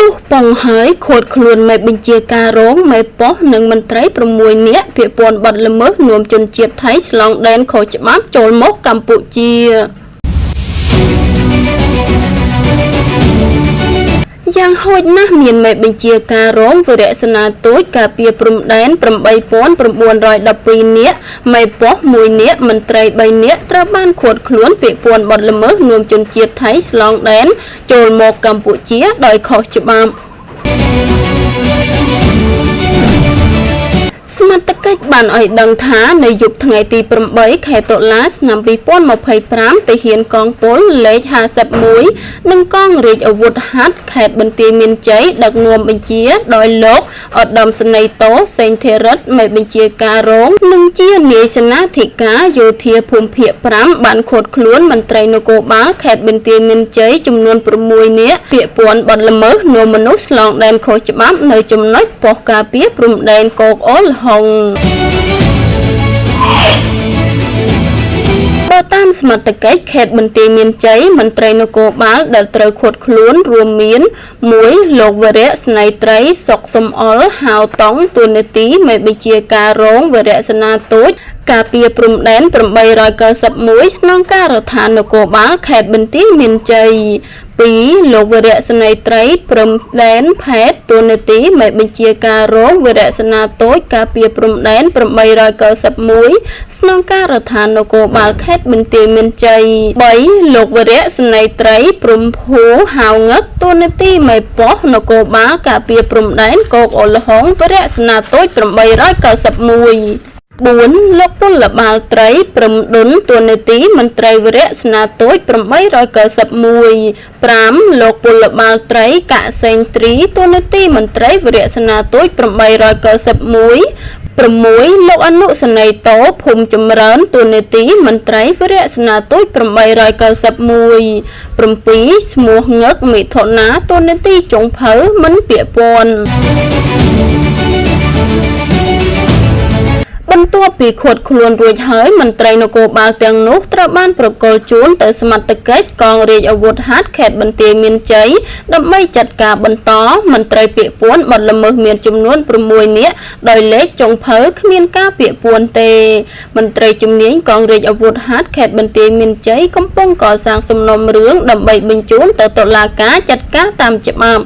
ទុះប៉ងហើយខូតខ្លួនមេបញ្ជាការរងមេប៉ុស្តិ៍និងមន្ត្រី6នាក់ពាក់ព័ន្ធបទល្មើសនាំជនជាតិថៃឆ្លងដែនខុសច្បាប់ចូលមកកម្ពុជាយ៉ាងហោចណាស់មានមេបញ្ជាការរងវរៈសេនាទូតការពារព្រំដែន 8912 នាក់មេប៉ុស្តិ៍1នាក់មន្ត្រី3នាក់ត្រូវបានឃាត់ខ្លួនពាក់ព័ន្ធបទល្មើសនាំជនជាតិថៃឆ្លងដែនចូលមកកម្ពុជាដោយខុសច្បាប់សមត្ថកិច្ចបានឲ្យដឹងថានៅយប់ថ្ងៃទី8 ខែតុលាឆ្នាំ 2025 ទាហានកងពលលេខ 51 និងកងរាជអាវុធហត្ថខេត្តបន្ទាយមានជ័យដឹកនាំបញ្ជាដោយលោកឧត្តមសេនីយ៍តូសេងធីរិតមេបញ្ជាការរងនិងជានាយសេនាធិការយោធាភូមិភាគ 5 បានឃាត់ខ្លួនមន្ត្រីនគរបាលខេត្តបន្ទាយមានជ័យចំនួន 6 នាក់ពាក់ព័ន្ធបទល្មើសនាំមនុស្សឆ្លងដែនខុសច្បាប់នៅចំណុចប៉ុស្តិ៍ការពារព្រំដែនកោកអូលហុងបើតាមសមត្ថកិច្ចខេត្តបន្ទាយមានជ័យមន្ត្រីនគរបាលដែលត្រូវឃាត់ខ្លួនរួមមាន 1. លោកវរៈស្នេហ៍ត្រីសុកសំអល់ហៅតង់តួនាទីមេបញ្ជាការរងវរៈសេនាទូតការពារព្រំដែន 891 ស្នងការដ្ឋាននគរបាលខេត្តបន្ទាយមានជ័យ 2. លោកវរៈសេនីយ៍ត្រីព្រំដែនផេតតួនាទីមេបញ្ជាការរងវរៈសេនាទូតការពារព្រំដែន 891 ស្នងការដ្ឋាននគរបាលខេត្តបន្ទាយមានជ័យ 3. លោកវរៈសេនីយ៍ត្រីព្រំភូហៅងឹកតួនាទីមេប៉ុស្តិ៍នគរបាលការពារព្រំដែនកោកអូលហុងវរៈសេនាទូត 891 4. លោកពលបាលត្រីព្រំដុនតួនាទីមន្ត្រីវរៈសេនាទូត 891 5. លោកពលបាលត្រីកសេងទ្រីតួនាទីមន្ត្រីវរៈសេនាទូត 891 6. លោកអនុសេនីយ៍តូភូមិចម្រើនតួនាទីមន្ត្រីវរៈសេនាទូត 891 7. ឈ្មោះងឹកមិថុនាតួនាទីចុងភៅមិនពាក់ព័ន្ធបន្ទាប់ពីឃាត់ខ្លួនរួចហើយមន្ត្រីនគរបាលទាំងនោះត្រូវបានប្រគល់ជូនទៅសមត្ថកិច្ចកងរាជអាវុធហត្ថខេត្តបន្ទាយមានជ័យដើម្បីចាត់ការបន្តមន្ត្រីពាក់ព័ន្ធបទល្មើសមានចំនួន 6 នាក់ដោយលេខចុងភៅគ្មានការពាក់ព័ន្ធទេមន្ត្រីជំនាញកងរាជអាវុធហត្ថខេត្តបន្ទាយមានជ័យកំពុងកសាងសំណុំរឿងដើម្បីបញ្ជូនទៅតុលាការចាត់ការតាមច្បាប់